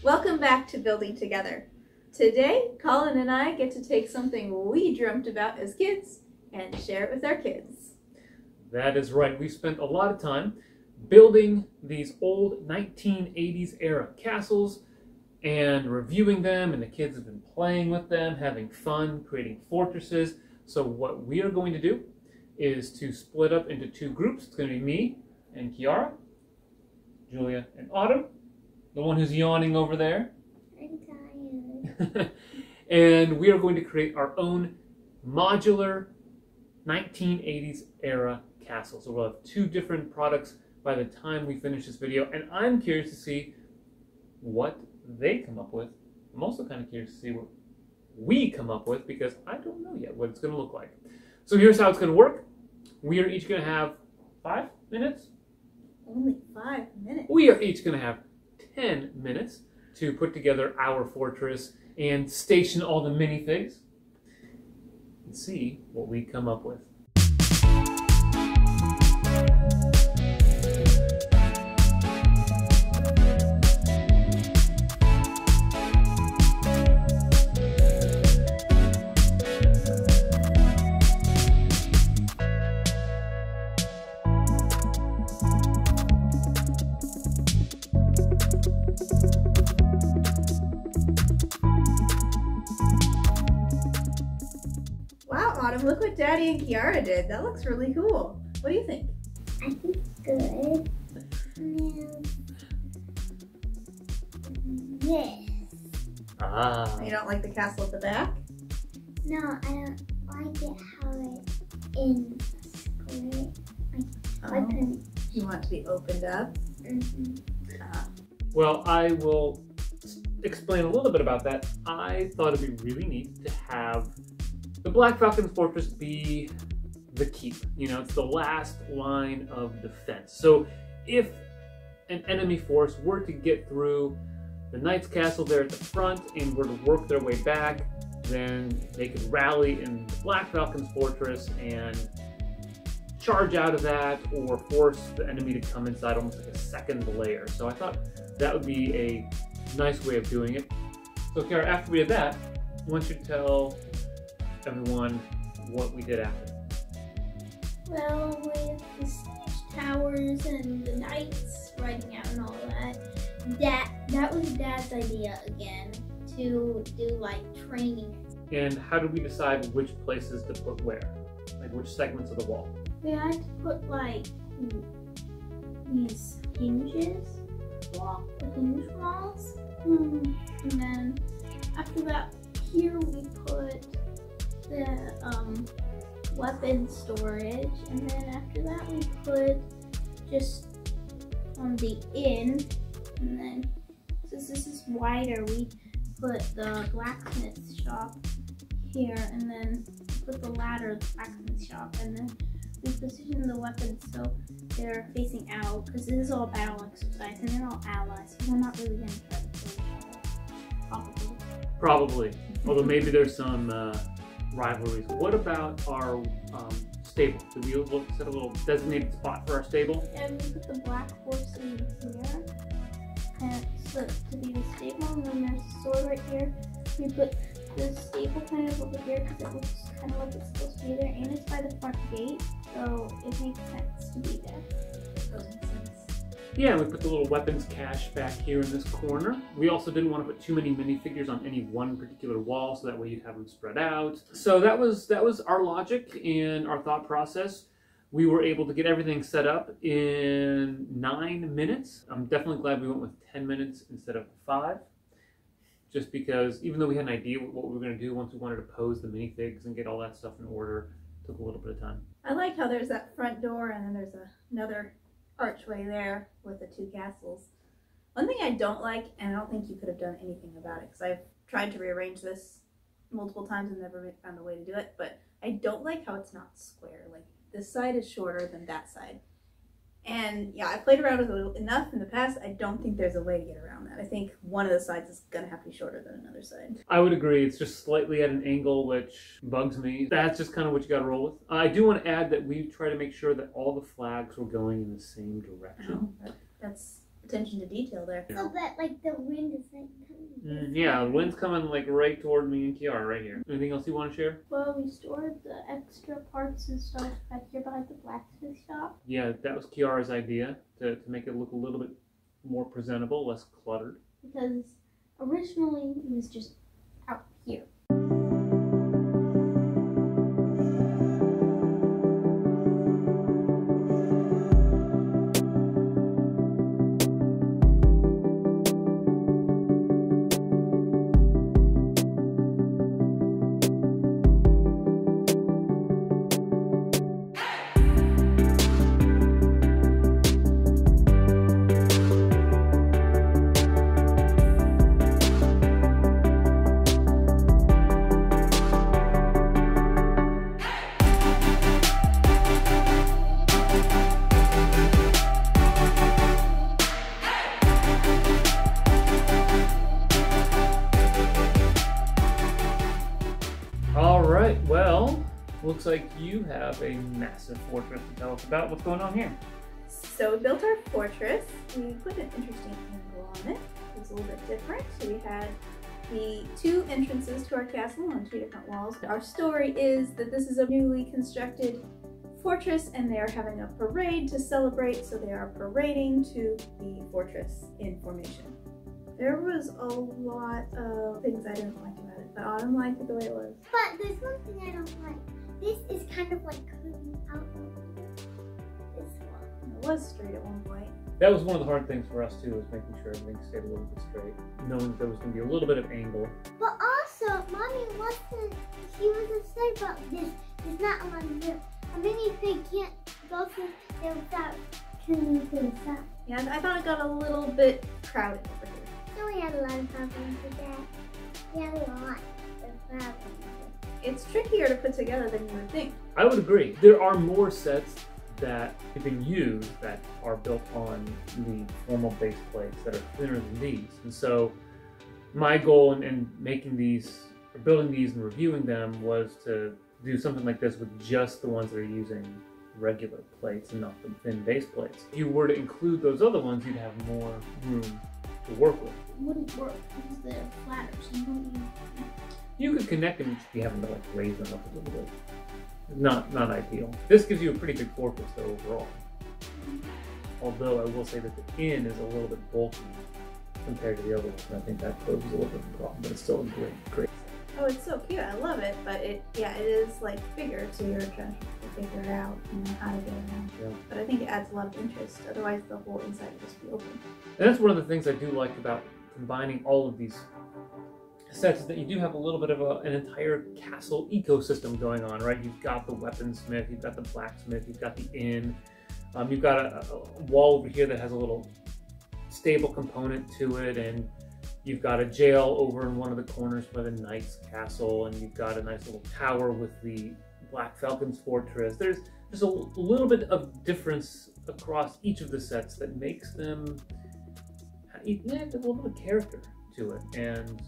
Welcome back to Building Together. Today, Colin and I get to take something we dreamt about as kids and share it with our kids. That is right. We spent a lot of time building these old 1980s era castles and reviewing them, and the kids have been playing with them, having fun, creating fortresses. So what we are going to do is to split up into two groups. It's going to be me and Kiara, Julia and Autumn, the one who's yawning over there. I'm tired. And we are going to create our own modular 1980s era castle. So we'll have two different products by the time we finish this video, and I'm curious to see what they come up with. I'm also kind of curious to see what we come up with, because I don't know yet what it's going to look like. So here's how it's going to work. We are each going to have 5 minutes. Only 5 minutes? We are each going to have 10 minutes to put together our fortress and station all the minifigs and see what we come up with. Autumn, look what Daddy and Kiara did. That looks really cool. What do you think? I think it's good. Yes. Ah. You don't like the castle at the back? No, I don't like it how it's in square. You want it to be opened up? Well, I will explain a little bit about that. I thought it'd be really neat to have the Black Falcon's fortress be the keep. You know, it's the last line of defense. So if an enemy force were to get through the Knight's Castle there at the front and were to work their way back, then they could rally in the Black Falcon's fortress and charge out of that, or force the enemy to come inside almost like a second layer. So I thought that would be a nice way of doing it. So Kiara, after we did that, I want you to tell everyone what we did after. Well, with the siege towers and the knights riding out and all that was Dad's idea again, to do like training. And how did we decide which places to put where? Like which segments of the wall? We had to put like these hinges, the hinge walls, and then after that here we put the weapon storage, and then after that we put just on the inn, and then since this is wider we put the blacksmith shop here, and then put the ladder of the blacksmith shop, and then we position the weapons so they're facing out, because this is all battle exercise and they're all allies, so they're not really going to try to kill each other. Probably. Although maybe there's some rivalries. What about our stable? Did we set a little designated spot for our stable? And we put the black horse in here, and so to be the stable, and then there's a sword right here. We put the stable kind of over here because it looks kind of like it's supposed to be there, and it's by the front gate, so it makes sense to be there. Yeah, we put the little weapons cache back here in this corner. We also didn't want to put too many minifigures on any one particular wall, so that way you'd have them spread out. So that was our logic and our thought process. We were able to get everything set up in 9 minutes. I'm definitely glad we went with 10 minutes instead of 5. Just because even though we had an idea what we were going to do, once we wanted to pose the minifigs and get all that stuff in order, it took a little bit of time. I like how there's that front door and then there's another archway there with the two castles. One thing I don't like, and I don't think you could have done anything about it, because I've tried to rearrange this multiple times and never found a way to do it, but I don't like how it's not square. Like, this side is shorter than that side. And yeah, I played around with it enough in the past. I don't think there's a way to get around that. I think one of the sides is going to have to be shorter than another side. I would agree. It's just slightly at an angle, which bugs me. That's just kind of what you got to roll with. I do want to add that we try to make sure that all the flags were going in the same direction. Oh, that's attention to detail there. So that like the wind is like coming. Yeah, the wind's coming like right toward me and Kiara right here. Anything else you want to share? Well, we stored the extra parts and stuff back here behind the blacksmith shop. Yeah, that was Kiara's idea to make it look a little bit more presentable, less cluttered. Because originally it was just out here. Alright, well, looks like you have a massive fortress to tell us about. What's going on here? So we built our fortress. We put an interesting angle on it. It was a little bit different. So we had the two entrances to our castle on two different walls. Our story is that this is a newly constructed fortress and they are having a parade to celebrate, so they are parading to the fortress in formation. There was a lot of things I didn't like about it, but Autumn liked it the way it was. But there's one thing I don't like. This is kind of like curving out this one. It was straight at one point. That was one of the hard things for us too, was making sure everything stayed a little bit straight, knowing that there was going to be a little bit of angle. But also, Mommy she was upset about this. There's not a lot of room. A mini pig can't go through there without turning to the side. Yeah, I thought it got a little bit crowded over here. So we had a lot of problems with that. We had a lot of problems. It's trickier to put together than you would think. I would agree. There are more sets that have been used that are built on the formal base plates that are thinner than these. And so my goal in making these, or building these and reviewing them, was to do something like this with just the ones that are using regular plates and not the thin base plates. If you were to include those other ones, you'd have more room to work with. It wouldn't work because they're flatter, so you don't need. You could connect them, just be having to like raise them up a little bit. Not ideal. This gives you a pretty big fortress though overall. Although I will say that the inn is a little bit bulky compared to the other ones, and I think that poses a little bit of a problem, but it's still a great. Oh, it's so cute. I love it, but it is like bigger, so you're trying to figure out how to get around. Yeah. But I think it adds a lot of interest. Otherwise, the whole inside would just be open. And that's one of the things I do like about combining all of these sets, is that you do have a little bit of an entire castle ecosystem going on, right? You've got the weaponsmith, you've got the blacksmith, you've got the inn, you've got a wall over here that has a little stable component to it, and you've got a jail over in one of the corners by the knight's castle, and you've got a nice little tower with the Black Falcon's fortress. There's just a little bit of difference across each of the sets that makes them have a little bit of character to it, and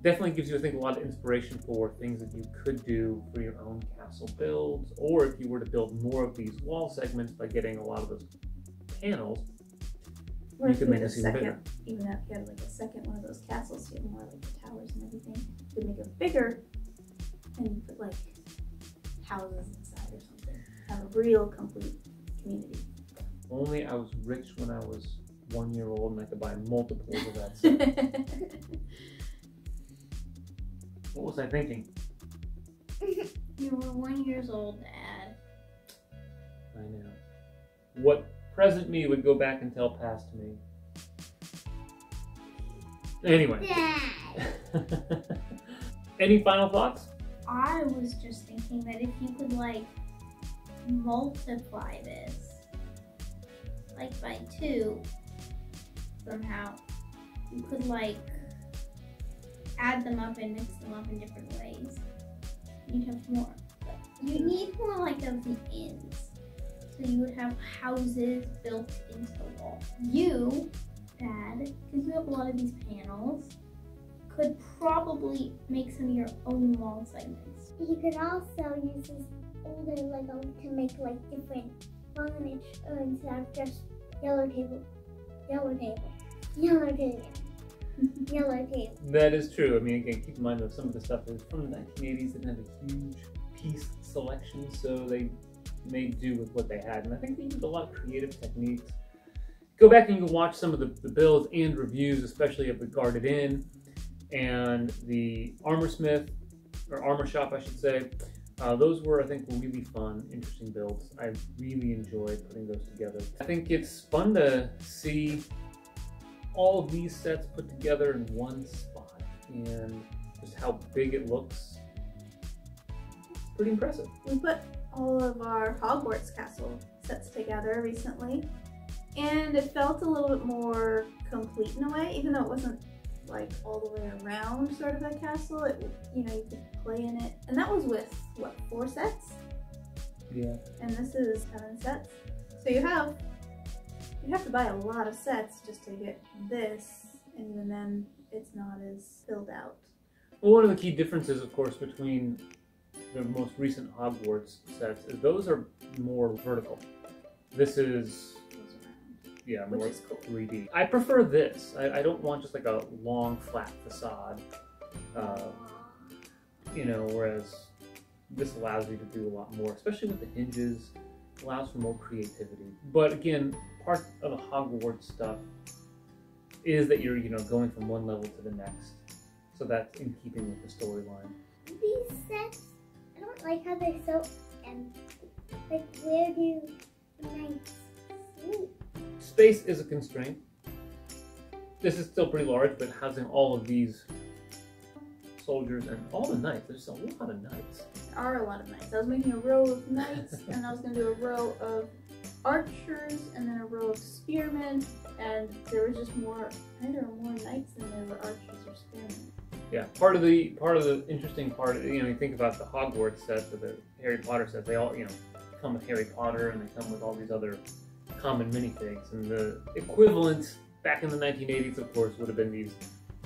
definitely gives you, I think, a lot of inspiration for things that you could do for your own castle builds, or if you were to build more of these wall segments by getting a lot of those panels, Or you if could you make had this even bigger. Even if you had like a second one of those castles, you have more like the towers and everything. You could make it bigger and you put like houses inside or something. Have a real complete community. Only I was rich when I was 1 year old and I could buy multiples of that set. What was I thinking? You were 1 year old, Dad. I know. What present me would go back and tell past me. Anyway. Dad. Any final thoughts? I was just thinking that if you could like multiply this like by 2 somehow, you could like add them up and mix them up in different ways. You'd have more. But you need more like of the inns. So you would have houses built into the wall. You, Dad, because you have a lot of these panels, could probably make some of your own wall segments. You could also use this older Lego to make like different furniture instead of just yellow Yellow table. Yellow table. Yellow table. That is true. I mean, again, keep in mind that some of the stuff is from the 1980s. They didn't have a huge piece selection, so they made do with what they had. And I think they used a lot of creative techniques. Go back and you can watch some of the builds and reviews, especially of the Guarded Inn and the Armor Smith, or Armor Shop, I should say. Those were, I think, really fun, interesting builds. I really enjoyed putting those together. I think it's fun to see all of these sets put together in one spot, and just how big it looks. Pretty impressive. We put all of our Hogwarts castle sets together recently, and it felt a little bit more complete in a way, even though it wasn't like all the way around sort of a castle. It, you know, you could play in it, and that was with what, 4 sets? Yeah. And this is 7 sets. So you have to buy a lot of sets just to get this, and even then it's not as filled out. Well, one of the key differences, of course, between the most recent Hogwarts sets is those are more vertical. This is, yeah, more Which is cool. 3D. I prefer this. I don't want just like a long, flat facade. You know, whereas this allows you to do a lot more, especially with the hinges. Allows for more creativity. But again, part of the Hogwarts stuff is that you're, you know, going from one level to the next. So that's in keeping with the storyline. These sets, I don't like how they're so empty. Like, where do knights sleep? Space is a constraint. This is still pretty large, but housing all of these soldiers and all the knights, there's a lot of knights. There are a lot of knights. I was making a row of knights, and I was going to do a row of archers, and then a row of spearmen, and there was just more, I think there were more knights than there were archers or spearmen. Yeah, part of the interesting part, you know, you think about the Hogwarts sets or the Harry Potter sets, they all, you know, come with Harry Potter and they come with all these other common minifigs, and the equivalent back in the 1980s, of course, would have been these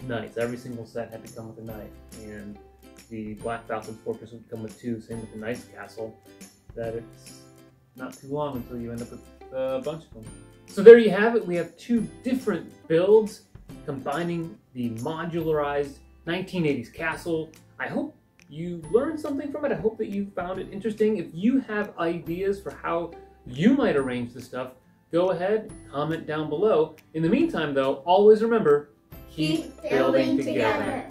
knights. Every single set had to come with a knight, and the Black Falcon Fortress would come with 2, same with the Knight's Castle, that it's not too long until you end up with a bunch of them. So there you have it. We have 2 different builds combining the modularized 1980s castle. I hope you learned something from it. I hope that you found it interesting. If you have ideas for how you might arrange this stuff, go ahead, comment down below. In the meantime, though, always remember, keep building together.